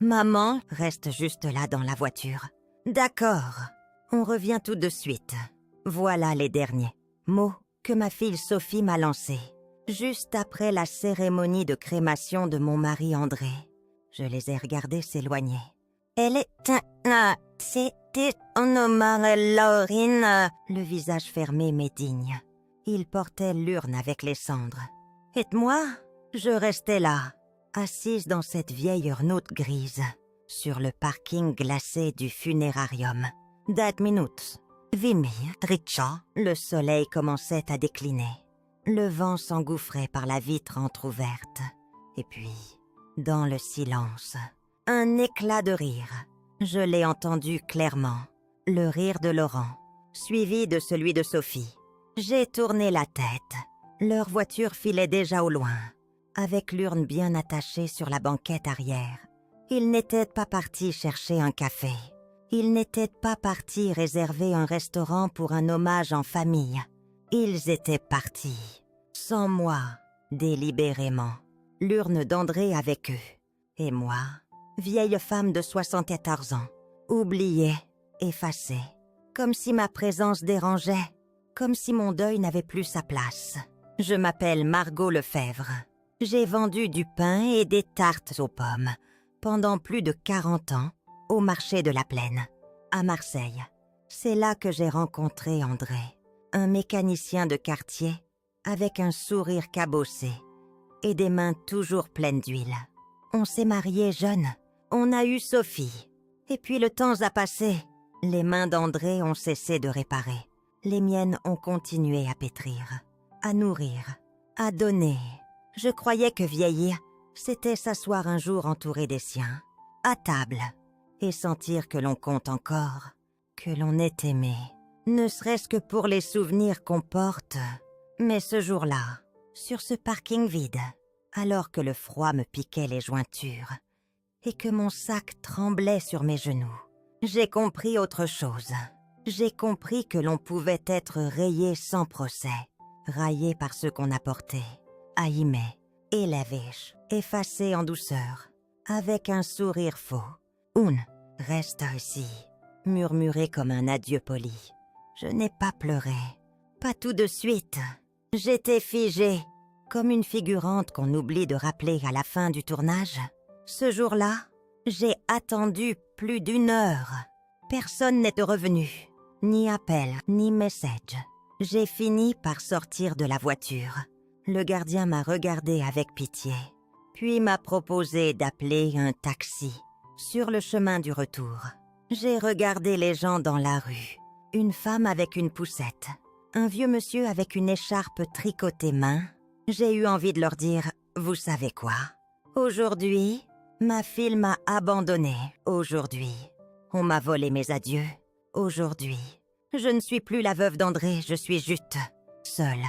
Maman reste juste là dans la voiture. D'accord, on revient tout de suite. Voilà les derniers mots que ma fille Sophie m'a lancés, juste après la cérémonie de crémation de mon mari André. Je les ai regardés s'éloigner. Elle est... C'était un homme, Laurine. Le visage fermé mais digne. Il portait l'urne avec les cendres. Et moi, je restais là, assise dans cette vieille Renault grise, sur le parking glacé du funérarium. 10 minutes. Vimi, Richa. Le soleil commençait à décliner. Le vent s'engouffrait par la vitre entr'ouverte. Et puis, dans le silence, un éclat de rire. Je l'ai entendu clairement. Le rire de Laurent, suivi de celui de Sophie. J'ai tourné la tête. Leur voiture filait déjà au loin, avec l'urne bien attachée sur la banquette arrière. Ils n'étaient pas partis chercher un café. Ils n'étaient pas partis réserver un restaurant pour un hommage en famille. Ils étaient partis, sans moi, délibérément. L'urne d'André avec eux. Et moi, vieille femme de 74 ans, oubliée, effacée, comme si ma présence dérangeait, comme si mon deuil n'avait plus sa place. Je m'appelle Margot Lefebvre. J'ai vendu du pain et des tartes aux pommes pendant plus de 40 ans au marché de la Plaine, à Marseille. C'est là que j'ai rencontré André, un mécanicien de quartier avec un sourire cabossé et des mains toujours pleines d'huile. On s'est mariés jeunes, on a eu Sophie. Et puis le temps a passé. Les mains d'André ont cessé de réparer. Les miennes ont continué à pétrir, à nourrir, à donner. Je croyais que vieillir, c'était s'asseoir un jour entouré des siens, à table, et sentir que l'on compte encore, que l'on est aimé, ne serait-ce que pour les souvenirs qu'on porte. Mais ce jour-là, sur ce parking vide, alors que le froid me piquait les jointures et que mon sac tremblait sur mes genoux, j'ai compris autre chose. J'ai compris que l'on pouvait être rayé sans procès, raillé par ce qu'on a porté, haïmé, élevé, effacé en douceur, avec un sourire faux. Un, reste ici, murmuré comme un adieu poli. Je n'ai pas pleuré, pas tout de suite. J'étais figée, comme une figurante qu'on oublie de rappeler à la fin du tournage. Ce jour-là, j'ai attendu plus d'1 heure. Personne n'est revenu, ni appel, ni message. J'ai fini par sortir de la voiture. Le gardien m'a regardé avec pitié, puis m'a proposé d'appeler un taxi sur le chemin du retour. J'ai regardé les gens dans la rue. Une femme avec une poussette, un vieux monsieur avec une écharpe tricotée main. J'ai eu envie de leur dire « Vous savez quoi? Aujourd'hui, ma fille m'a abandonnée. Aujourd'hui, on m'a volé mes adieux. Aujourd'hui, je ne suis plus la veuve d'André, je suis juste seule. »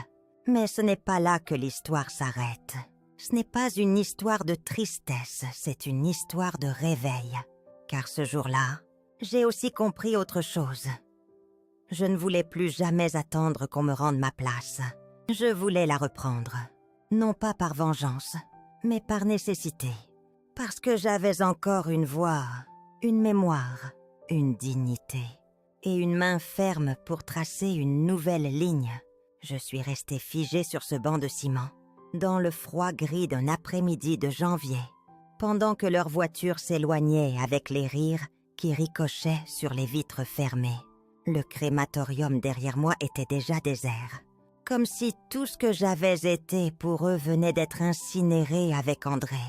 Mais ce n'est pas là que l'histoire s'arrête. Ce n'est pas une histoire de tristesse, c'est une histoire de réveil. Car ce jour-là, j'ai aussi compris autre chose. Je ne voulais plus jamais attendre qu'on me rende ma place. Je voulais la reprendre. Non pas par vengeance, mais par nécessité. Parce que j'avais encore une voix, une mémoire, une dignité et une main ferme pour tracer une nouvelle ligne. Je suis restée figée sur ce banc de ciment, dans le froid gris d'un après-midi de janvier, pendant que leur voiture s'éloignait avec les rires qui ricochaient sur les vitres fermées. Le crématorium derrière moi était déjà désert, comme si tout ce que j'avais été pour eux venait d'être incinéré avec André.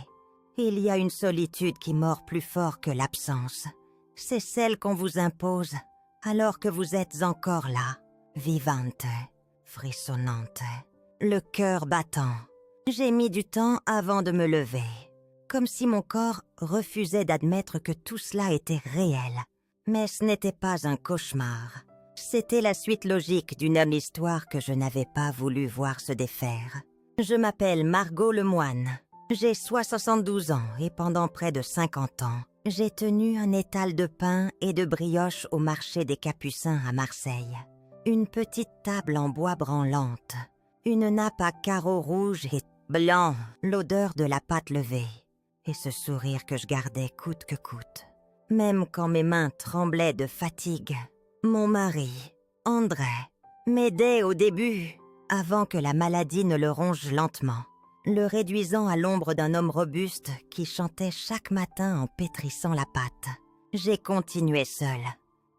Il y a une solitude qui mord plus fort que l'absence. C'est celle qu'on vous impose alors que vous êtes encore là, vivante, frissonnante, le cœur battant. J'ai mis du temps avant de me lever, comme si mon corps refusait d'admettre que tout cela était réel. Mais ce n'était pas un cauchemar. C'était la suite logique d'une homme histoire que je n'avais pas voulu voir se défaire. Je m'appelle Margot Lemoine. J'ai 72 ans et pendant près de 50 ans, j'ai tenu un étal de pain et de brioches au marché des Capucins à Marseille. Une petite table en bois branlante, une nappe à carreaux rouges et blancs, l'odeur de la pâte levée. et ce sourire que je gardais coûte que coûte. Même quand mes mains tremblaient de fatigue, mon mari, André, m'aidait au début, avant que la maladie ne le ronge lentement, le réduisant à l'ombre d'un homme robuste qui chantait chaque matin en pétrissant la pâte. J'ai continué seule,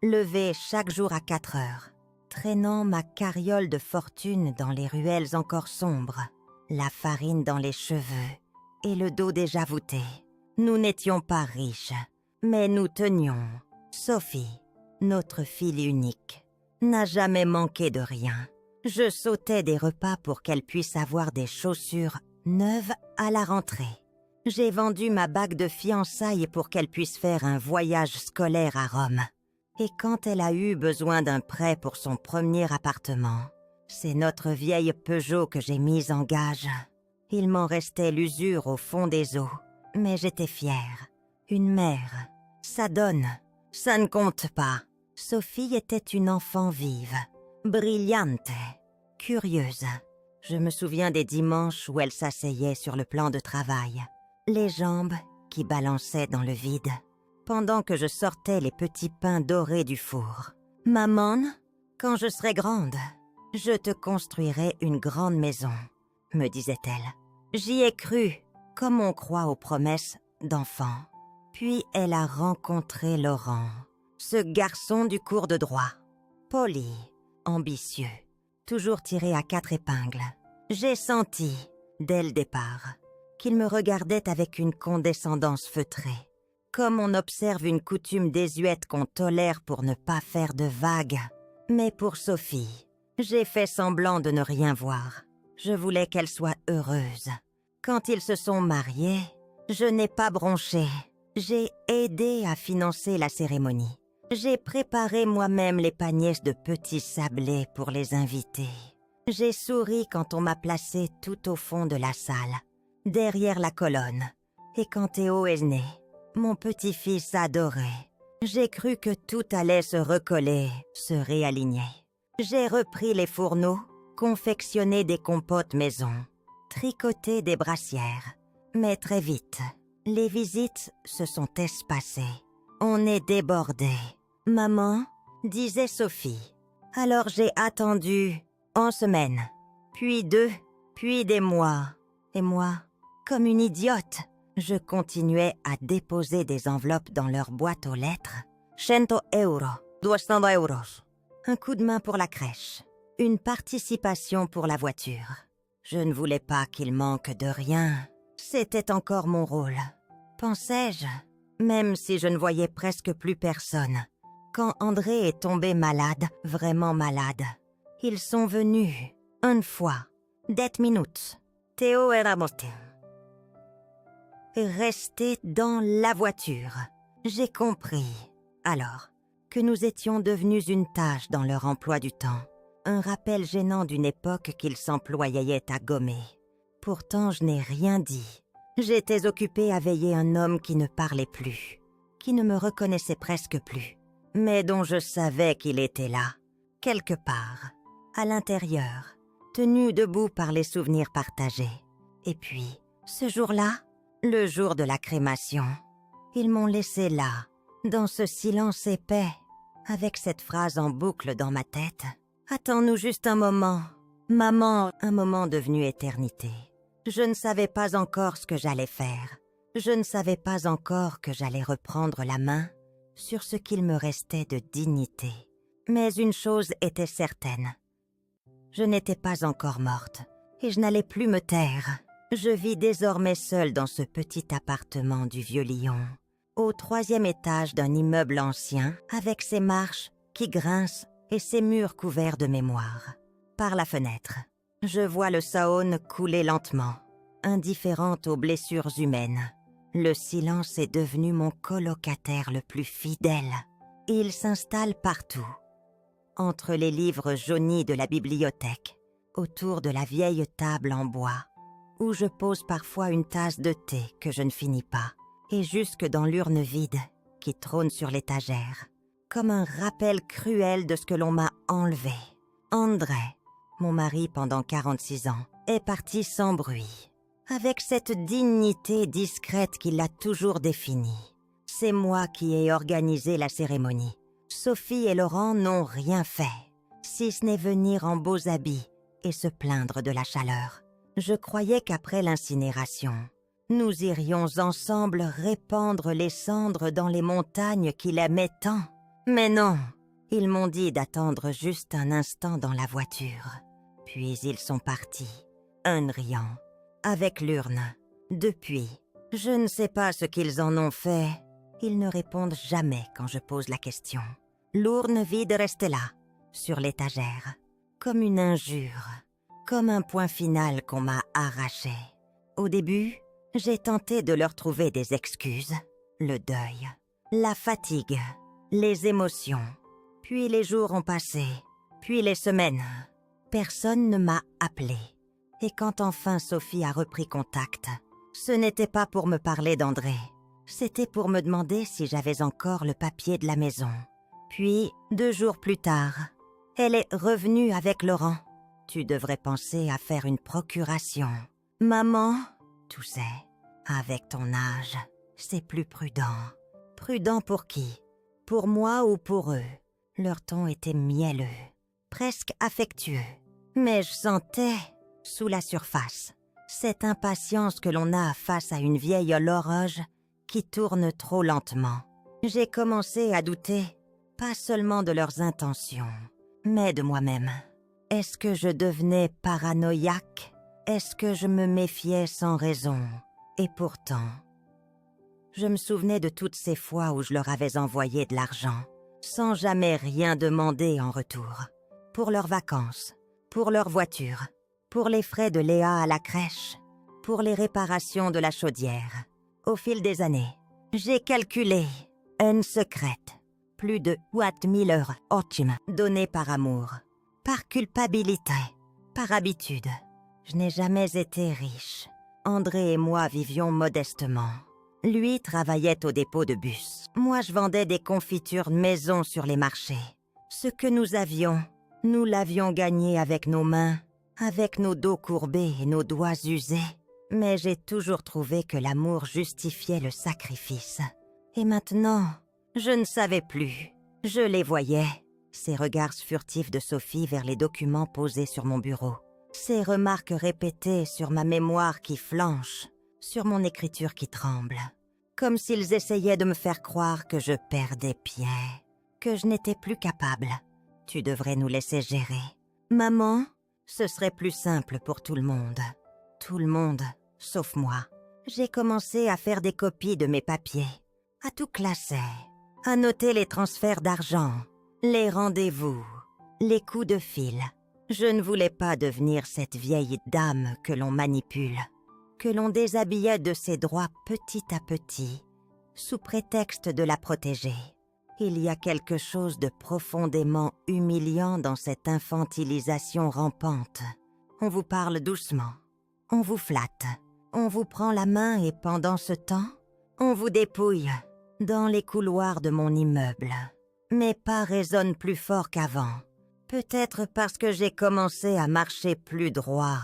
levée chaque jour à 4 heures, traînant ma carriole de fortune dans les ruelles encore sombres, la farine dans les cheveux et le dos déjà voûté. Nous n'étions pas riches, mais nous tenions. Sophie, notre fille unique, n'a jamais manqué de rien. Je sautais des repas pour qu'elle puisse avoir des chaussures neuves à la rentrée. J'ai vendu ma bague de fiançailles pour qu'elle puisse faire un voyage scolaire à Rome. Et quand elle a eu besoin d'un prêt pour son premier appartement, c'est notre vieille Peugeot que j'ai mise en gage. Il m'en restait l'usure au fond des eaux, mais j'étais fière. Une mère, ça donne, ça ne compte pas. Sophie était une enfant vive, brillante, curieuse. Je me souviens des dimanches où elle s'asseyait sur le plan de travail, les jambes qui balançaient dans le vide, pendant que je sortais les petits pains dorés du four. « Maman, quand je serai grande, je te construirai une grande maison, » me disait-elle. J'y ai cru, comme on croit aux promesses d'enfants. Puis elle a rencontré Laurent, ce garçon du cours de droit, poli, ambitieux, toujours tiré à 4 épingles. J'ai senti, dès le départ, qu'il me regardait avec une condescendance feutrée, comme on observe une coutume désuète qu'on tolère pour ne pas faire de vagues. Mais pour Sophie, j'ai fait semblant de ne rien voir. Je voulais qu'elle soit heureuse. Quand ils se sont mariés, je n'ai pas bronché. J'ai aidé à financer la cérémonie. J'ai préparé moi-même les paniers de petits sablés pour les invités. J'ai souri quand on m'a placé tout au fond de la salle, derrière la colonne. Et quand Théo est né, mon petit-fils adoré, j'ai cru que tout allait se recoller, se réaligner. J'ai repris les fourneaux, confectionné des compotes maison, tricoté des brassières. Mais très vite, les visites se sont espacées. On est débordé. Maman, disait Sophie. Alors j'ai attendu 1 semaine, puis 2, puis des mois. Et moi, comme une idiote, je continuais à déposer des enveloppes dans leur boîte aux lettres. 100 euros, 200 euros. Un coup de main pour la crèche. Une participation pour la voiture. Je ne voulais pas qu'il manque de rien. C'était encore mon rôle. Pensais-je, même si je ne voyais presque plus personne. Quand André est tombé malade, vraiment malade, ils sont venus, une fois, 10 minutes. Théo era morto. Resté dans la voiture. J'ai compris, alors, que nous étions devenus une tâche dans leur emploi du temps. Un rappel gênant d'une époque qu'ils s'employaient à gommer. Pourtant, je n'ai rien dit. J'étais occupée à veiller un homme qui ne parlait plus, qui ne me reconnaissait presque plus, mais dont je savais qu'il était là, quelque part, à l'intérieur, tenu debout par les souvenirs partagés. Et puis, ce jour-là, le jour de la crémation, ils m'ont laissé là, dans ce silence épais, avec cette phrase en boucle dans ma tête. « Attends-nous juste un moment, maman », un moment devenu éternité. Je ne savais pas encore ce que j'allais faire. Je ne savais pas encore que j'allais reprendre la main sur ce qu'il me restait de dignité. Mais une chose était certaine. Je n'étais pas encore morte et je n'allais plus me taire. Je vis désormais seule dans ce petit appartement du Vieux-Lyon, au 3e étage d'un immeuble ancien, avec ses marches qui grincent et ses murs couverts de mémoire. Par la fenêtre, je vois le Saône couler lentement, indifférente aux blessures humaines. Le silence est devenu mon colocataire le plus fidèle. Il s'installe partout, entre les livres jaunis de la bibliothèque, autour de la vieille table en bois, où je pose parfois une tasse de thé que je ne finis pas, et jusque dans l'urne vide qui trône sur l'étagère, comme un rappel cruel de ce que l'on m'a enlevé. André, mon mari pendant 46 ans, est parti sans bruit. avec cette dignité discrète qui l'a toujours définie. C'est moi qui ai organisé la cérémonie. Sophie et Laurent n'ont rien fait, si ce n'est venir en beaux habits et se plaindre de la chaleur. Je croyais qu'après l'incinération, nous irions ensemble répandre les cendres dans les montagnes qu'il aimait tant. Mais non, ils m'ont dit d'attendre juste un instant dans la voiture. Puis ils sont partis, un riant, avec l'urne. Depuis, je ne sais pas ce qu'ils en ont fait. Ils ne répondent jamais quand je pose la question. L'urne vide restait là, sur l'étagère, comme une injure, comme un point final qu'on m'a arraché. Au début, j'ai tenté de leur trouver des excuses. Le deuil, la fatigue, les émotions. Puis les jours ont passé, puis les semaines. Personne ne m'a appelé. Et quand enfin Sophie a repris contact, ce n'était pas pour me parler d'André. C'était pour me demander si j'avais encore le papier de la maison. Puis, 2 jours plus tard, elle est revenue avec Laurent. Tu devrais penser à faire une procuration. Maman, tu sais, avec ton âge, c'est plus prudent. Prudent pour qui? Pour moi ou pour eux? Leur ton était mielleux, presque affectueux. Mais je sentais, sous la surface, cette impatience que l'on a face à une vieille horloge qui tourne trop lentement. J'ai commencé à douter, pas seulement de leurs intentions, mais de moi-même. Est-ce que je devenais paranoïaque? Est-ce que je me méfiais sans raison? Et pourtant, je me souvenais de toutes ces fois où je leur avais envoyé de l'argent, sans jamais rien demander en retour. Pour leurs vacances, pour leur voiture, pour les frais de Léa à la crèche, pour les réparations de la chaudière. Au fil des années, j'ai calculé un secret. Plus de 4000 heures données par amour, par culpabilité, par habitude. Je n'ai jamais été riche. André et moi vivions modestement. Lui travaillait au dépôt de bus. Moi, je vendais des confitures maison sur les marchés. Ce que nous avions, nous l'avions gagné avec nos mains, avec nos dos courbés et nos doigts usés. Mais j'ai toujours trouvé que l'amour justifiait le sacrifice. Et maintenant, je ne savais plus. Je les voyais, ces regards furtifs de Sophie vers les documents posés sur mon bureau. Ces remarques répétées sur ma mémoire qui flanche, sur mon écriture qui tremble. Comme s'ils essayaient de me faire croire que je perdais pied, que je n'étais plus capable. Tu devrais nous laisser gérer. Maman, ce serait plus simple pour tout le monde. Tout le monde, sauf moi. J'ai commencé à faire des copies de mes papiers, à tout classer, à noter les transferts d'argent, les rendez-vous, les coups de fil. Je ne voulais pas devenir cette vieille dame que l'on manipule, que l'on déshabillait de ses droits petit à petit, sous prétexte de la protéger. Il y a quelque chose de profondément humiliant dans cette infantilisation rampante. On vous parle doucement, on vous flatte, on vous prend la main et pendant ce temps, on vous dépouille dans les couloirs de mon immeuble. Mes pas résonnent plus fort qu'avant. Peut-être parce que j'ai commencé à marcher plus droit.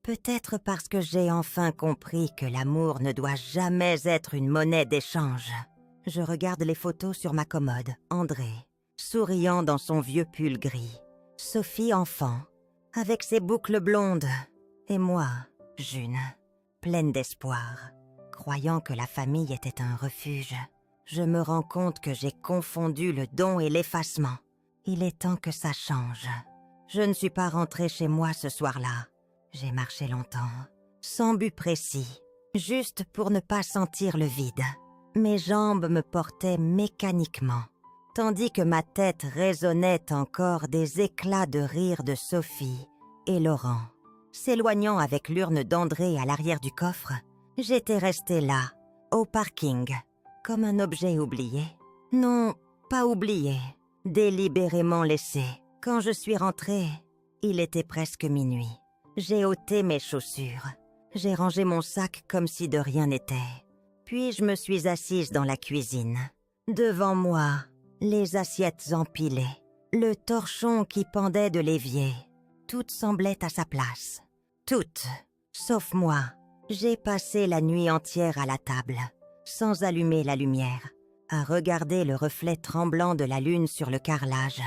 Peut-être parce que j'ai enfin compris que l'amour ne doit jamais être une monnaie d'échange. Je regarde les photos sur ma commode. André, souriant dans son vieux pull gris. Sophie enfant, avec ses boucles blondes. Et moi, jeune, pleine d'espoir, croyant que la famille était un refuge. Je me rends compte que j'ai confondu le don et l'effacement. Il est temps que ça change. Je ne suis pas rentrée chez moi ce soir-là. J'ai marché longtemps, sans but précis, juste pour ne pas sentir le vide. Mes jambes me portaient mécaniquement, tandis que ma tête résonnait encore des éclats de rire de Sophie et Laurent. S'éloignant avec l'urne d'André à l'arrière du coffre, j'étais restée là, au parking, comme un objet oublié. Non, pas oublié, délibérément laissé. Quand je suis rentrée, il était presque minuit. J'ai ôté mes chaussures. J'ai rangé mon sac comme si de rien n'était. Puis je me suis assise dans la cuisine. Devant moi, les assiettes empilées, le torchon qui pendait de l'évier. Tout semblait à sa place. Toutes, sauf moi. J'ai passé la nuit entière à la table, sans allumer la lumière, à regarder le reflet tremblant de la lune sur le carrelage.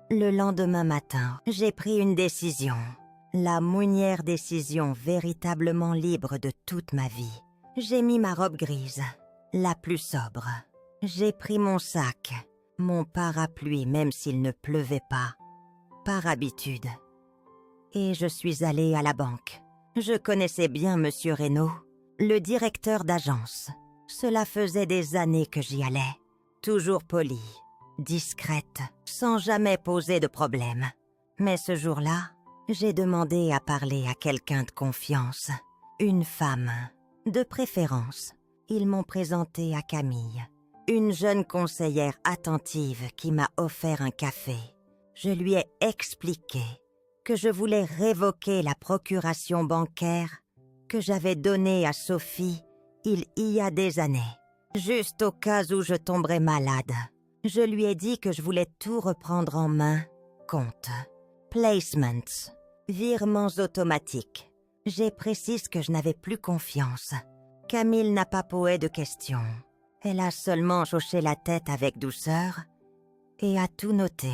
Le lendemain matin, j'ai pris une décision. La mounière décision véritablement libre de toute ma vie. J'ai mis ma robe grise, la plus sobre. J'ai pris mon sac, mon parapluie même s'il ne pleuvait pas, par habitude. Et je suis allée à la banque. Je connaissais bien Monsieur Reynaud, le directeur d'agence. Cela faisait des années que j'y allais. Toujours polie, discrète, sans jamais poser de problème. Mais ce jour-là, j'ai demandé à parler à quelqu'un de confiance. Une femme, de préférence. Ils m'ont présenté à Camille, une jeune conseillère attentive qui m'a offert un café. Je lui ai expliqué que je voulais révoquer la procuration bancaire que j'avais donnée à Sophie il y a des années, juste au cas où je tomberais malade. Je lui ai dit que je voulais tout reprendre en main. Compte, placements, virements automatiques. J'ai précisé que je n'avais plus confiance. Camille n'a pas posé de questions. Elle a seulement hoché la tête avec douceur et a tout noté.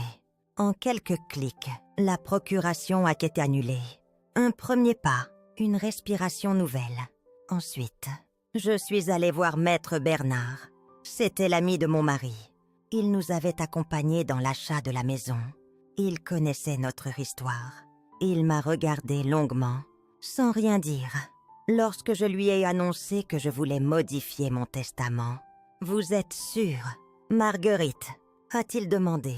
En quelques clics, la procuration a été annulée. Un premier pas, une respiration nouvelle. Ensuite, je suis allée voir Maître Bernard. C'était l'ami de mon mari. Il nous avait accompagnés dans l'achat de la maison. Il connaissait notre histoire. Il m'a regardé longuement, sans rien dire, lorsque je lui ai annoncé que je voulais modifier mon testament. « Vous êtes sûre, Marguerite ?» a-t-il demandé.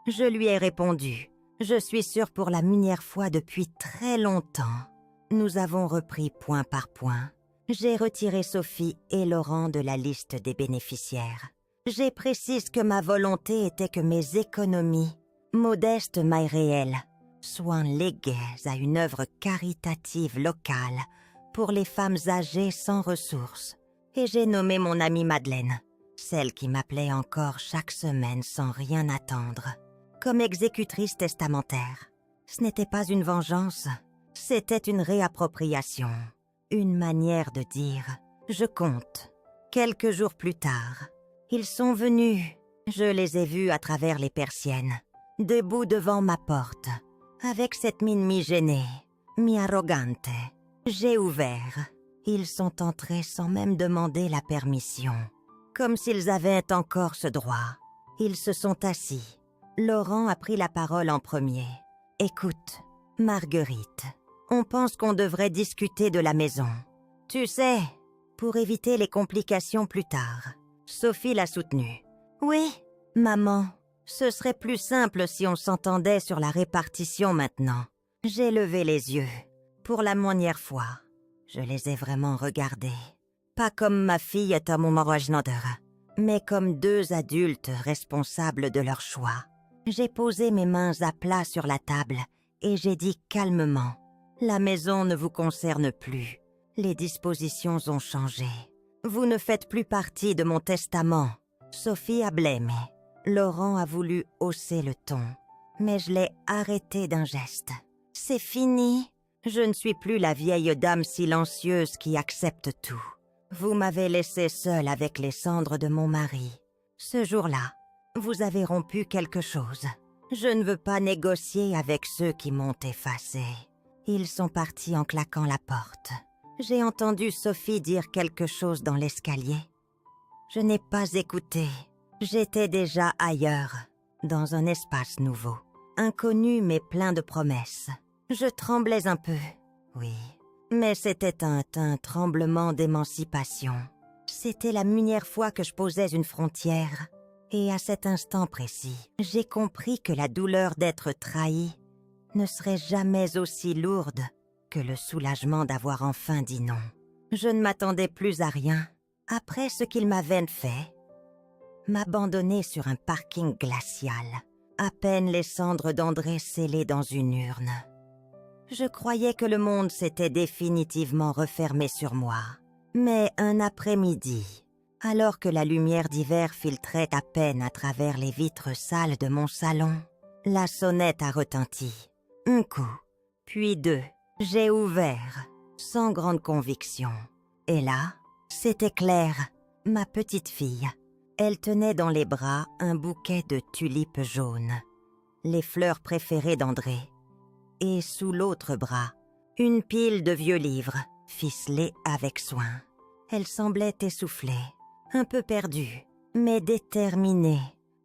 Je lui ai répondu. Je suis sûre pour la millième fois depuis très longtemps. Nous avons repris point par point. J'ai retiré Sophie et Laurent de la liste des bénéficiaires. J'ai précisé que ma volonté était que mes économies, modestes mais réelles, soient léguées à une œuvre caritative locale pour les femmes âgées sans ressources. Et j'ai nommé mon amie Madeleine, celle qui m'appelait encore chaque semaine sans rien attendre, comme exécutrice testamentaire. Ce n'était pas une vengeance, c'était une réappropriation, une manière de dire « je compte ». Quelques jours plus tard, ils sont venus. Je les ai vus à travers les persiennes, debout devant ma porte, avec cette mine mi-gênée, mi-arrogante. J'ai ouvert. Ils sont entrés sans même demander la permission, comme s'ils avaient encore ce droit. Ils se sont assis. Laurent a pris la parole en premier. « Écoute, Marguerite, on pense qu'on devrait discuter de la maison. Tu sais, pour éviter les complications plus tard. » Sophie l'a soutenue. « Oui, maman, ce serait plus simple si on s'entendait sur la répartition maintenant. » J'ai levé les yeux. Pour la première fois, je les ai vraiment regardés. Pas comme ma fille est à mon morajnader, mais comme deux adultes responsables de leur choix. J'ai posé mes mains à plat sur la table et j'ai dit calmement « La maison ne vous concerne plus. Les dispositions ont changé. Vous ne faites plus partie de mon testament. » Sophie a blêmé. Laurent a voulu hausser le ton, mais je l'ai arrêté d'un geste. « C'est fini. Je ne suis plus la vieille dame silencieuse qui accepte tout. Vous m'avez laissée seule avec les cendres de mon mari. Ce jour-là, vous avez rompu quelque chose. Je ne veux pas négocier avec ceux qui m'ont effacé. » Ils sont partis en claquant la porte. J'ai entendu Sophie dire quelque chose dans l'escalier. Je n'ai pas écouté. J'étais déjà ailleurs, dans un espace nouveau, inconnu mais plein de promesses. Je tremblais un peu, oui, mais c'était un tremblement d'émancipation. C'était la première fois que je posais une frontière. Et à cet instant précis, j'ai compris que la douleur d'être trahi ne serait jamais aussi lourde que le soulagement d'avoir enfin dit non. Je ne m'attendais plus à rien. Après ce qu'il m'avait fait, m'abandonner sur un parking glacial, à peine les cendres d'André scellées dans une urne. Je croyais que le monde s'était définitivement refermé sur moi. Mais un après-midi, alors que la lumière d'hiver filtrait à peine à travers les vitres sales de mon salon, la sonnette a retenti. Un coup, puis deux. J'ai ouvert, sans grande conviction. Et là, c'était Claire, ma petite fille. Elle tenait dans les bras un bouquet de tulipes jaunes, les fleurs préférées d'André. Et sous l'autre bras, une pile de vieux livres, ficelés avec soin. Elle semblait essoufflée, un peu perdue, mais déterminée.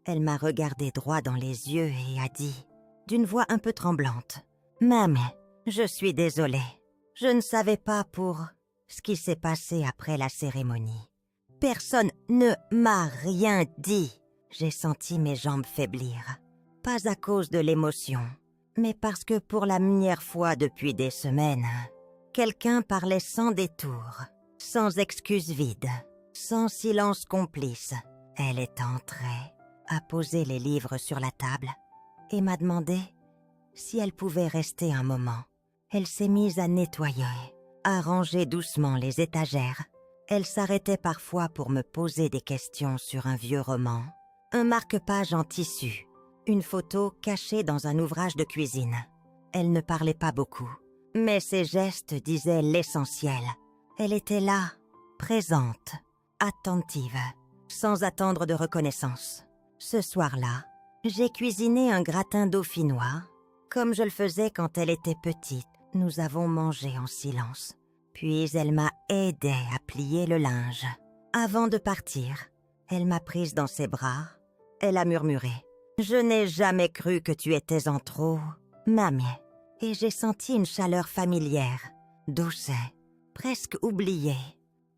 Elle m'a regardé droit dans les yeux et a dit, d'une voix un peu tremblante, « Maman, je suis désolée. Je ne savais pas pour ce qui s'est passé après la cérémonie. Personne ne m'a rien dit. » J'ai senti mes jambes faiblir, pas à cause de l'émotion, mais parce que pour la première fois depuis des semaines, quelqu'un parlait sans détour, sans excuse vide, sans silence complice. Elle est entrée, a posé les livres sur la table et m'a demandé si elle pouvait rester un moment. Elle s'est mise à nettoyer, à ranger doucement les étagères. Elle s'arrêtait parfois pour me poser des questions sur un vieux roman, un marque-page en tissu, une photo cachée dans un ouvrage de cuisine. Elle ne parlait pas beaucoup, mais ses gestes disaient l'essentiel. Elle était là, présente, attentive, sans attendre de reconnaissance. Ce soir-là, j'ai cuisiné un gratin dauphinois, comme je le faisais quand elle était petite. Nous avons mangé en silence. Puis elle m'a aidée à plier le linge. Avant de partir, elle m'a prise dans ses bras. Elle a murmuré « Je n'ai jamais cru que tu étais en trop, mamie. » Et j'ai senti une chaleur familière, douce, presque oubliée.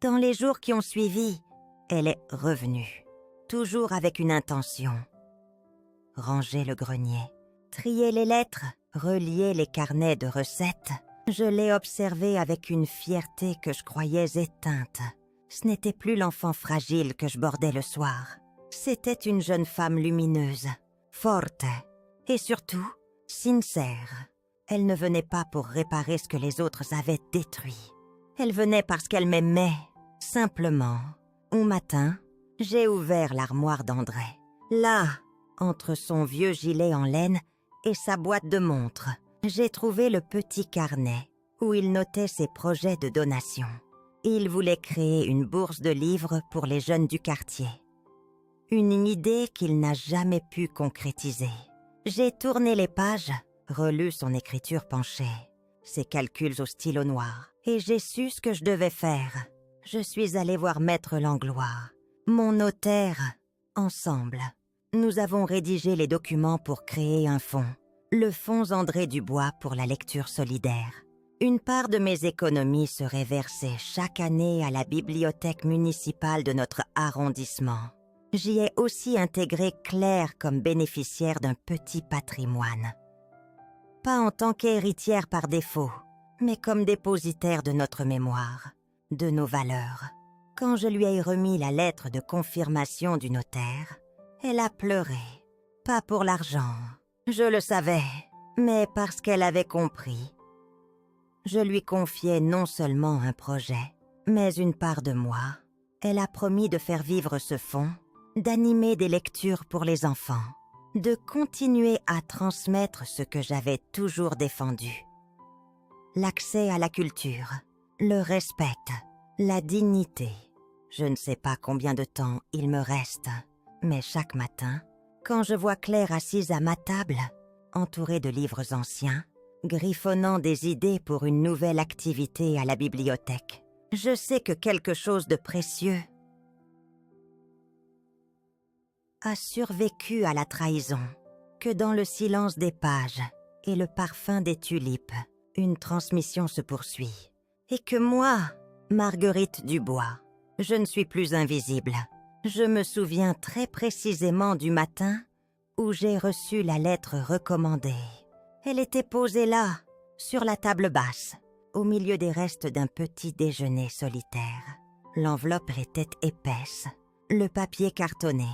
Dans les jours qui ont suivi, elle est revenue, toujours avec une intention. Ranger le grenier, trier les lettres, relier les carnets de recettes. Je l'ai observée avec une fierté que je croyais éteinte. Ce n'était plus l'enfant fragile que je bordais le soir. C'était une jeune femme lumineuse, forte et surtout sincère. Elle ne venait pas pour réparer ce que les autres avaient détruit. Elle venait parce qu'elle m'aimait, simplement. Un matin, j'ai ouvert l'armoire d'André. Là, entre son vieux gilet en laine et sa boîte de montres, j'ai trouvé le petit carnet où il notait ses projets de donation. Il voulait créer une bourse de livres pour les jeunes du quartier. Une idée qu'il n'a jamais pu concrétiser. J'ai tourné les pages, relu son écriture penchée, ses calculs au stylo noir, et j'ai su ce que je devais faire. Je suis allée voir Maître Langlois, mon notaire. Ensemble, nous avons rédigé les documents pour créer un fonds. Le fonds André Dubois pour la lecture solidaire. Une part de mes économies serait versée chaque année à la bibliothèque municipale de notre arrondissement. J'y ai aussi intégré Claire comme bénéficiaire d'un petit patrimoine. Pas en tant qu'héritière par défaut, mais comme dépositaire de notre mémoire, de nos valeurs. Quand je lui ai remis la lettre de confirmation du notaire, elle a pleuré. Pas pour l'argent. Je le savais, mais parce qu'elle avait compris. Je lui confiais non seulement un projet, mais une part de moi. Elle a promis de faire vivre ce fonds, d'animer des lectures pour les enfants, de continuer à transmettre ce que j'avais toujours défendu. L'accès à la culture, le respect, la dignité. Je ne sais pas combien de temps il me reste, mais chaque matin, quand je vois Claire assise à ma table, entourée de livres anciens, griffonnant des idées pour une nouvelle activité à la bibliothèque, je sais que quelque chose de précieux a survécu à la trahison, que dans le silence des pages et le parfum des tulipes, une transmission se poursuit, et que moi, Marguerite Dubois, je ne suis plus invisible. Je me souviens très précisément du matin où j'ai reçu la lettre recommandée. Elle était posée là, sur la table basse, au milieu des restes d'un petit déjeuner solitaire. L'enveloppe était épaisse, le papier cartonné,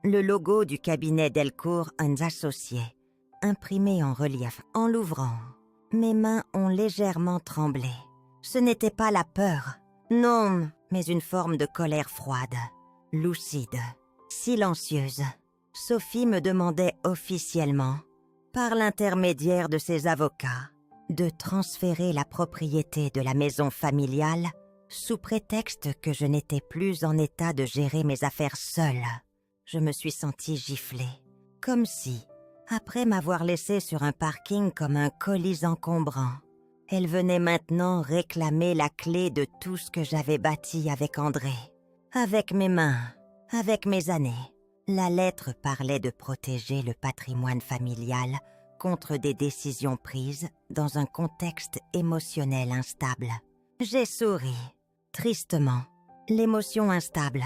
le logo du cabinet Delcourt & Associés, imprimé en relief. En l'ouvrant, mes mains ont légèrement tremblé. Ce n'était pas la peur, non, mais une forme de colère froide. Lucide, silencieuse, Sophie me demandait officiellement, par l'intermédiaire de ses avocats, de transférer la propriété de la maison familiale Sous prétexte que je n'étais plus en état de gérer mes affaires seule, je me suis sentie giflée, comme si, après m'avoir laissée sur un parking comme un colis encombrant, elle venait maintenant réclamer la clé de tout ce que j'avais bâti avec André. Avec mes mains, avec mes années. La lettre parlait de protéger le patrimoine familial contre des décisions prises dans un contexte émotionnel instable. J'ai souri, tristement. L'émotion instable,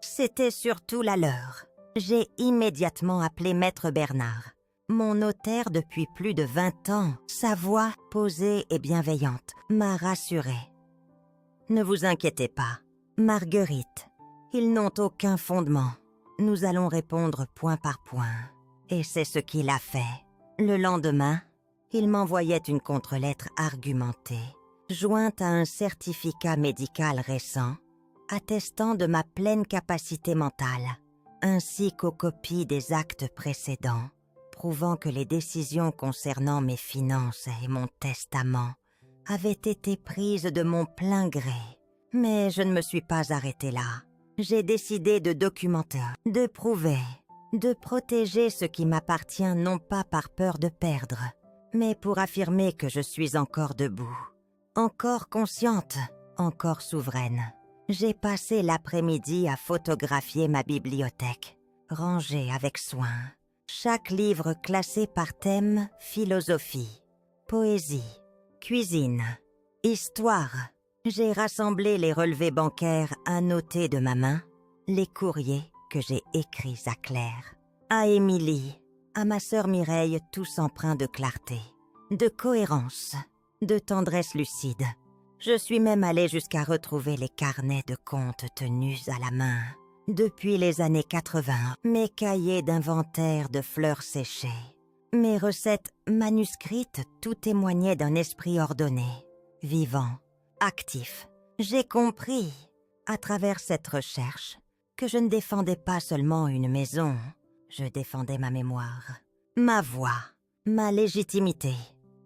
c'était surtout la leur. J'ai immédiatement appelé Maître Bernard, mon notaire depuis plus de 20 ans. Sa voix, posée et bienveillante, m'a rassurée. « Ne vous inquiétez pas, Marguerite, ils n'ont aucun fondement. Nous allons répondre point par point. » Et c'est ce qu'il a fait. Le lendemain, il m'envoyait une contre-lettre argumentée, jointe à un certificat médical récent, attestant de ma pleine capacité mentale, ainsi qu'aux copies des actes précédents, prouvant que les décisions concernant mes finances et mon testament avaient été prises de mon plein gré. Mais je ne me suis pas arrêtée là. J'ai décidé de documenter, de prouver, de protéger ce qui m'appartient non pas par peur de perdre, mais pour affirmer que je suis encore debout, encore consciente, encore souveraine. J'ai passé l'après-midi à photographier ma bibliothèque, rangée avec soin. Chaque livre classé par thème: philosophie, poésie, cuisine, histoire. J'ai rassemblé les relevés bancaires annotés de ma main, les courriers que j'ai écrits à Claire, à Émilie, à ma sœur Mireille, tous empreints de clarté, de cohérence, de tendresse lucide. Je suis même allée jusqu'à retrouver les carnets de comptes tenus à la main. Depuis les années 80, mes cahiers d'inventaire de fleurs séchées, mes recettes manuscrites, tout témoignait d'un esprit ordonné, vivant, actif. J'ai compris, à travers cette recherche, que je ne défendais pas seulement une maison, je défendais ma mémoire, ma voix, ma légitimité.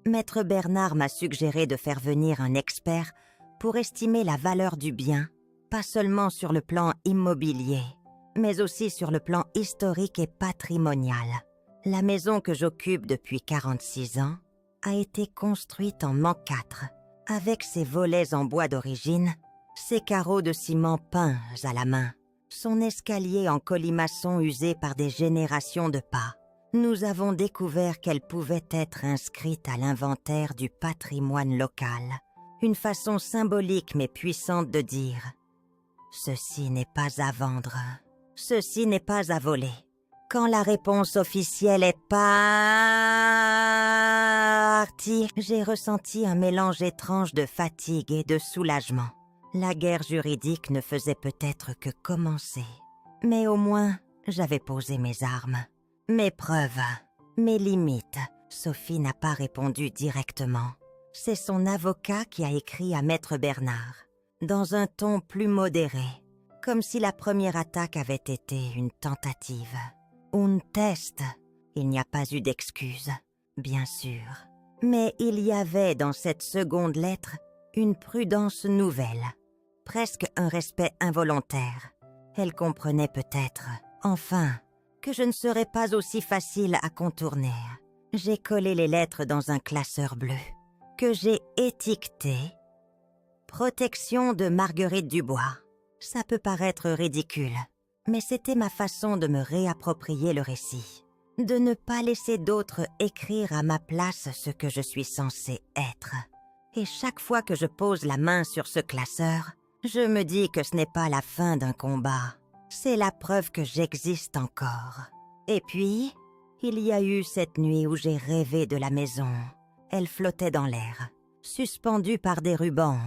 Maître Bernard m'a suggéré de faire venir un expert pour estimer la valeur du bien, pas seulement sur le plan immobilier, mais aussi sur le plan historique et patrimonial. La maison que j'occupe depuis 46 ans a été construite en Mansart, avec ses volets en bois d'origine, ses carreaux de ciment peints à la main, son escalier en colimaçon usé par des générations de pas. Nous avons découvert qu'elle pouvait être inscrite à l'inventaire du patrimoine local, une façon symbolique mais puissante de dire « Ceci n'est pas à vendre, ceci n'est pas à voler ». Quand la réponse officielle est partie, j'ai ressenti un mélange étrange de fatigue et de soulagement. La guerre juridique ne faisait peut-être que commencer. Mais au moins, j'avais posé mes armes. Mes preuves, mes limites. Sophie n'a pas répondu directement. C'est son avocat qui a écrit à Maître Bernard, dans un ton plus modéré, comme si la première attaque avait été une tentative. Un test. Il n'y a pas eu d'excuse, bien sûr. Mais il y avait dans cette seconde lettre une prudence nouvelle, presque un respect involontaire. Elle comprenait peut-être, enfin, que je ne serais pas aussi facile à contourner. J'ai collé les lettres dans un classeur bleu, que j'ai étiqueté « Protection de Marguerite Dubois ». Ça peut paraître ridicule, mais c'était ma façon de me réapproprier le récit, de ne pas laisser d'autres écrire à ma place ce que je suis censée être. Et chaque fois que je pose la main sur ce classeur, je me dis que ce n'est pas la fin d'un combat, c'est la preuve que j'existe encore. Et puis, il y a eu cette nuit où j'ai rêvé de la maison. Elle flottait dans l'air, suspendue par des rubans,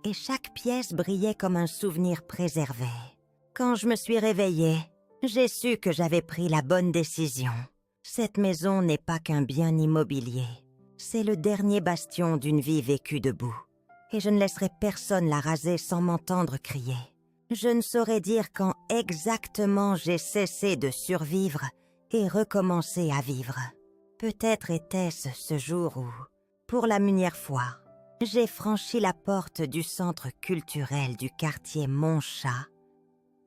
et chaque pièce brillait comme un souvenir préservé. Quand je me suis réveillée, j'ai su que j'avais pris la bonne décision. Cette maison n'est pas qu'un bien immobilier. C'est le dernier bastion d'une vie vécue debout. Et je ne laisserai personne la raser sans m'entendre crier. Je ne saurais dire quand exactement j'ai cessé de survivre et recommencé à vivre. Peut-être était-ce ce jour où, pour la première fois, j'ai franchi la porte du centre culturel du quartier Montchat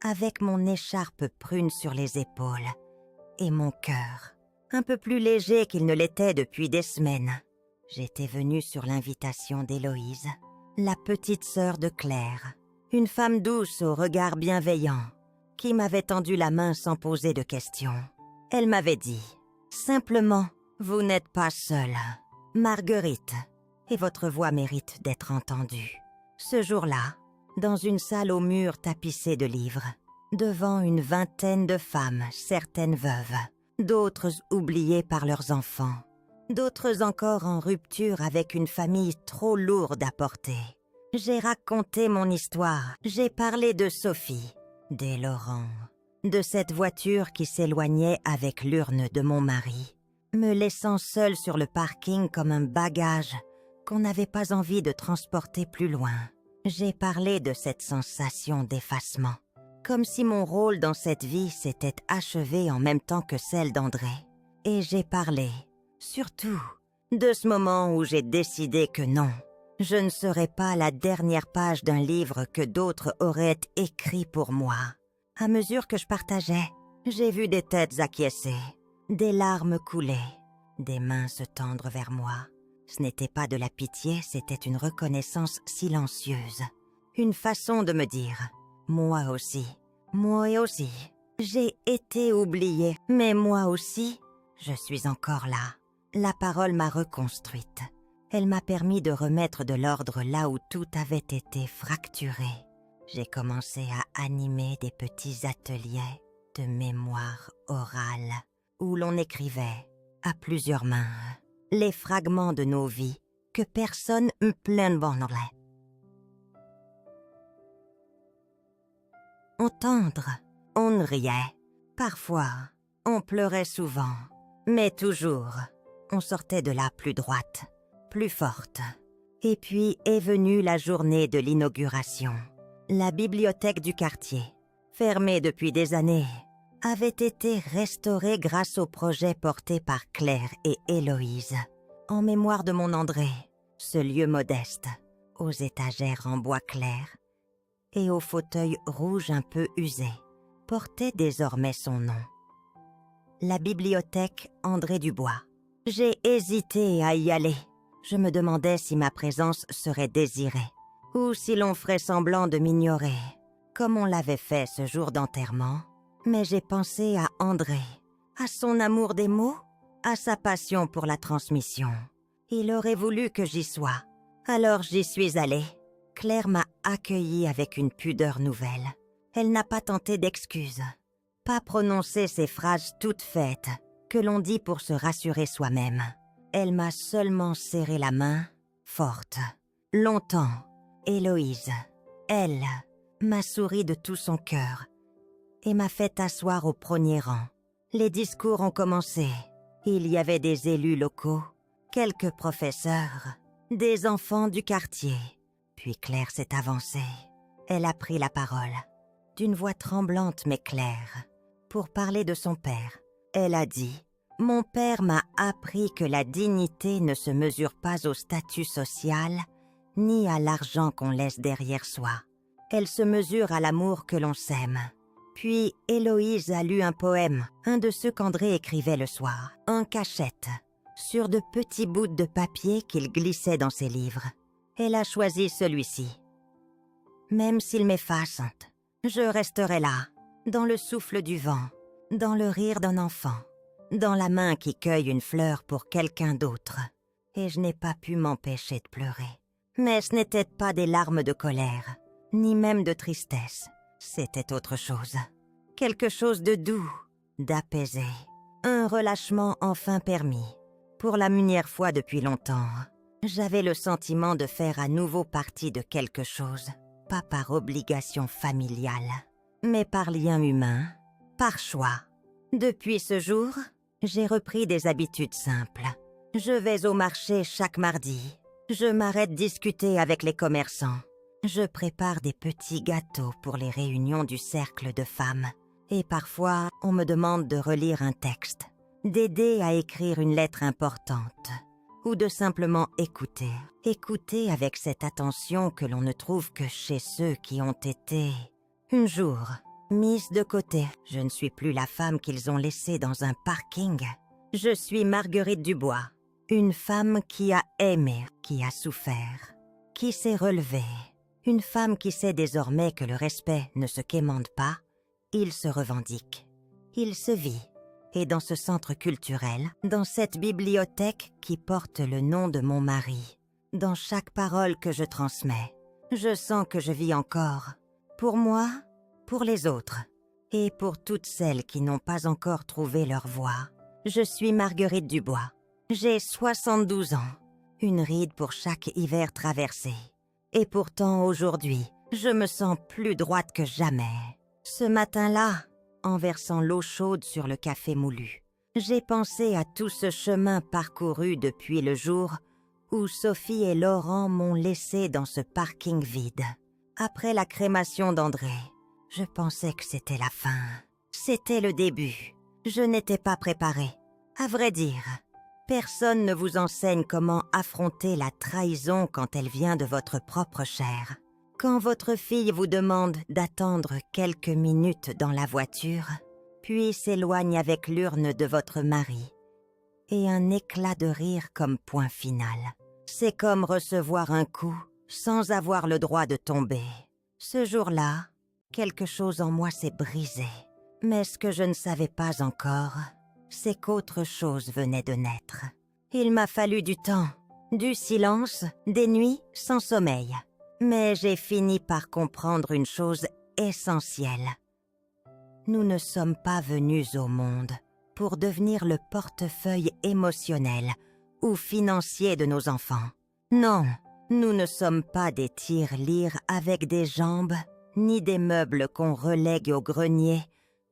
avec mon écharpe prune sur les épaules et mon cœur un peu plus léger qu'il ne l'était depuis des semaines. J'étais venue sur l'invitation d'Héloïse, la petite sœur de Claire, une femme douce au regard bienveillant, qui m'avait tendu la main sans poser de questions. Elle m'avait dit « Simplement, vous n'êtes pas seule. Marguerite, et votre voix mérite d'être entendue. » Ce jour-là, dans une salle aux murs tapissés de livres, devant une vingtaine de femmes, certaines veuves, d'autres oubliées par leurs enfants, d'autres encore en rupture avec une famille trop lourde à porter. J'ai raconté mon histoire, j'ai parlé de Sophie, des Laurent, de cette voiture qui s'éloignait avec l'urne de mon mari, me laissant seule sur le parking comme un bagage qu'on n'avait pas envie de transporter plus loin. J'ai parlé de cette sensation d'effacement, comme si mon rôle dans cette vie s'était achevé en même temps que celle d'André. Et j'ai parlé, surtout, de ce moment où j'ai décidé que non, je ne serais pas la dernière page d'un livre que d'autres auraient écrit pour moi. À mesure que je partageais, j'ai vu des têtes acquiescer, des larmes couler, des mains se tendre vers moi. Ce n'était pas de la pitié, c'était une reconnaissance silencieuse. Une façon de me dire « Moi aussi, j'ai été oubliée, mais moi aussi, je suis encore là. » La parole m'a reconstruite. Elle m'a permis de remettre de l'ordre là où tout avait été fracturé. J'ai commencé à animer des petits ateliers de mémoire orale où l'on écrivait à plusieurs mains les fragments de nos vies que personne ne plaignait. On tendre, on riait, parfois on pleurait souvent, mais toujours on sortait de là plus droite, plus forte. Et puis est venue la journée de l'inauguration. La bibliothèque du quartier, fermée depuis des années, avait été restaurée grâce au projet porté par Claire et Héloïse, en mémoire de mon André, ce lieu modeste, aux étagères en bois clair et aux fauteuils rouges un peu usés, portait désormais son nom. La bibliothèque André Dubois. J'ai hésité à y aller. Je me demandais si ma présence serait désirée, ou si l'on ferait semblant de m'ignorer, comme on l'avait fait ce jour d'enterrement. Mais j'ai pensé à André, à son amour des mots, à sa passion pour la transmission. Il aurait voulu que j'y sois, alors j'y suis allée. Claire m'a accueillie avec une pudeur nouvelle. Elle n'a pas tenté d'excuses, pas prononcé ces phrases toutes faites que l'on dit pour se rassurer soi-même. Elle m'a seulement serré la main, forte, longtemps. Héloïse, elle, m'a souri de tout son cœur et m'a fait asseoir au premier rang. Les discours ont commencé. Il y avait des élus locaux, quelques professeurs, des enfants du quartier. Puis Claire s'est avancée. Elle a pris la parole, d'une voix tremblante mais claire, pour parler de son père. Elle a dit « Mon père m'a appris que la dignité ne se mesure pas au statut social, ni à l'argent qu'on laisse derrière soi. Elle se mesure à l'amour que l'on s'aime. » Puis Héloïse a lu un poème, un de ceux qu'André écrivait le soir, en cachette, sur de petits bouts de papier qu'il glissait dans ses livres. Elle a choisi celui-ci. Même s'il m'efface, je resterai là, dans le souffle du vent, dans le rire d'un enfant, dans la main qui cueille une fleur pour quelqu'un d'autre. Et je n'ai pas pu m'empêcher de pleurer. Mais ce n'était pas des larmes de colère, ni même de tristesse. C'était autre chose. Quelque chose de doux, d'apaisé. Un relâchement enfin permis. Pour la première fois depuis longtemps, j'avais le sentiment de faire à nouveau partie de quelque chose. Pas par obligation familiale, mais par lien humain, par choix. Depuis ce jour, j'ai repris des habitudes simples. Je vais au marché chaque mardi. Je m'arrête discuter avec les commerçants. Je prépare des petits gâteaux pour les réunions du cercle de femmes. Et parfois, on me demande de relire un texte, d'aider à écrire une lettre importante, ou de simplement écouter. Écouter avec cette attention que l'on ne trouve que chez ceux qui ont été, un jour, mise de côté. Je ne suis plus la femme qu'ils ont laissée dans un parking. Je suis Marguerite Dubois, une femme qui a aimé, qui a souffert, qui s'est relevée. Une femme qui sait désormais que le respect ne se quémande pas, il se revendique, il se vit. Et dans ce centre culturel, dans cette bibliothèque qui porte le nom de mon mari, dans chaque parole que je transmets, je sens que je vis encore. Pour moi, pour les autres, et pour toutes celles qui n'ont pas encore trouvé leur voie. Je suis Marguerite Dubois. J'ai 72 ans, une ride pour chaque hiver traversé. Et pourtant, aujourd'hui, je me sens plus droite que jamais. Ce matin-là, en versant l'eau chaude sur le café moulu, j'ai pensé à tout ce chemin parcouru depuis le jour où Sophie et Laurent m'ont laissé dans ce parking vide. Après la crémation d'André, je pensais que c'était la fin. C'était le début. Je n'étais pas préparée. À vrai dire, personne ne vous enseigne comment affronter la trahison quand elle vient de votre propre chair. Quand votre fille vous demande d'attendre quelques minutes dans la voiture, puis s'éloigne avec l'urne de votre mari, et un éclat de rire comme point final. C'est comme recevoir un coup sans avoir le droit de tomber. Ce jour-là, quelque chose en moi s'est brisé. Mais ce que je ne savais pas encore, c'est qu'autre chose venait de naître. Il m'a fallu du temps, du silence, des nuits sans sommeil. Mais j'ai fini par comprendre une chose essentielle. Nous ne sommes pas venus au monde pour devenir le portefeuille émotionnel ou financier de nos enfants. Non, nous ne sommes pas des tire-lire avec des jambes, ni des meubles qu'on relègue au grenier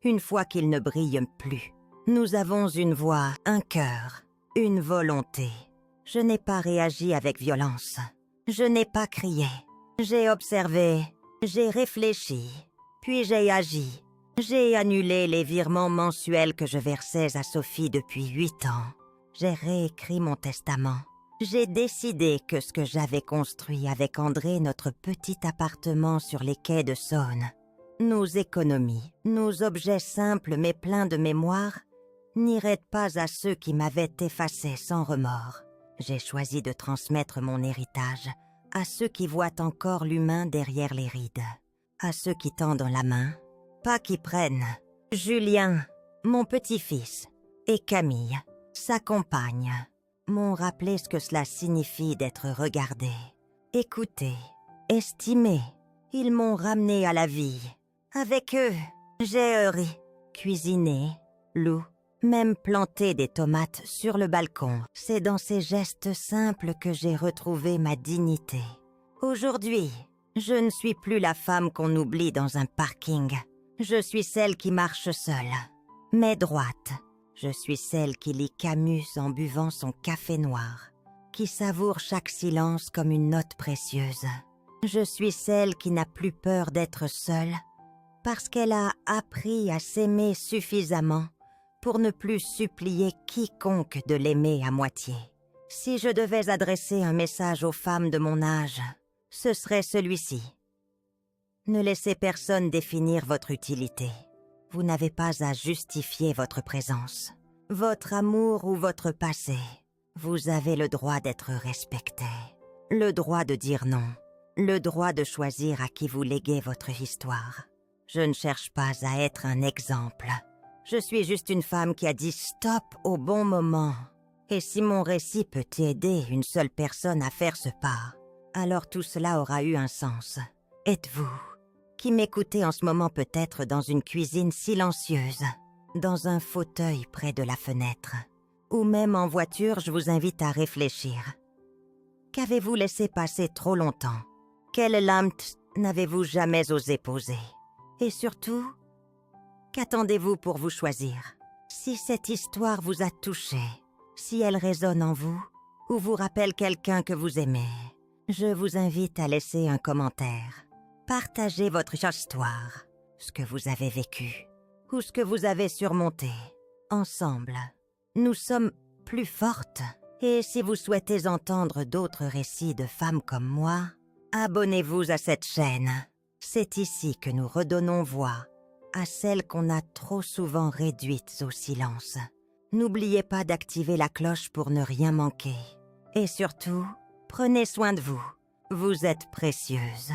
une fois qu'ils ne brillent plus. Nous avons une voix, un cœur, une volonté. Je n'ai pas réagi avec violence. Je n'ai pas crié. J'ai observé, j'ai réfléchi, puis j'ai agi. J'ai annulé les virements mensuels que je versais à Sophie depuis 8 ans. J'ai réécrit mon testament. J'ai décidé que ce que j'avais construit avec André, notre petit appartement sur les quais de Saône, nos économies, nos objets simples mais pleins de mémoire, n'iraient pas à ceux qui m'avaient effacé sans remords. J'ai choisi de transmettre mon héritage à ceux qui voient encore l'humain derrière les rides, à ceux qui tendent la main, pas qui prennent. Julien, mon petit-fils, et Camille, sa compagne, m'ont rappelé ce que cela signifie d'être regardé, écouté, estimé. Ils m'ont ramené à la vie. Avec eux, j'ai ri, cuisiné, loué, même planter des tomates sur le balcon. C'est dans ces gestes simples que j'ai retrouvé ma dignité. Aujourd'hui, je ne suis plus la femme qu'on oublie dans un parking. Je suis celle qui marche seule, mais droite. Je suis celle qui lit Camus en buvant son café noir, qui savoure chaque silence comme une note précieuse. Je suis celle qui n'a plus peur d'être seule, parce qu'elle a appris à s'aimer suffisamment pour ne plus supplier quiconque de l'aimer à moitié. Si je devais adresser un message aux femmes de mon âge, ce serait celui-ci. Ne laissez personne définir votre utilité. Vous n'avez pas à justifier votre présence, votre amour ou votre passé. Vous avez le droit d'être respecté, le droit de dire non, le droit de choisir à qui vous léguez votre histoire. Je ne cherche pas à être un exemple. Je suis juste une femme qui a dit stop au bon moment. Et si mon récit peut aider une seule personne à faire ce pas, alors tout cela aura eu un sens. Êtes-vous, qui m'écoutez en ce moment peut-être dans une cuisine silencieuse, dans un fauteuil près de la fenêtre, ou même en voiture, je vous invite à réfléchir. Qu'avez-vous laissé passer trop longtemps? Quelle lame n'avez-vous jamais osé poser? Et surtout, qu'attendez-vous pour vous choisir? Si cette histoire vous a touché, si elle résonne en vous, ou vous rappelle quelqu'un que vous aimez, je vous invite à laisser un commentaire. Partagez votre histoire, ce que vous avez vécu, ou ce que vous avez surmonté. Ensemble, nous sommes plus fortes Et si vous souhaitez entendre d'autres récits de femmes comme moi, abonnez-vous à cette chaîne. C'est ici que nous redonnons voix à celles qu'on a trop souvent réduites au silence. N'oubliez pas d'activer la cloche pour ne rien manquer. Et surtout, prenez soin de vous. Vous êtes précieuses.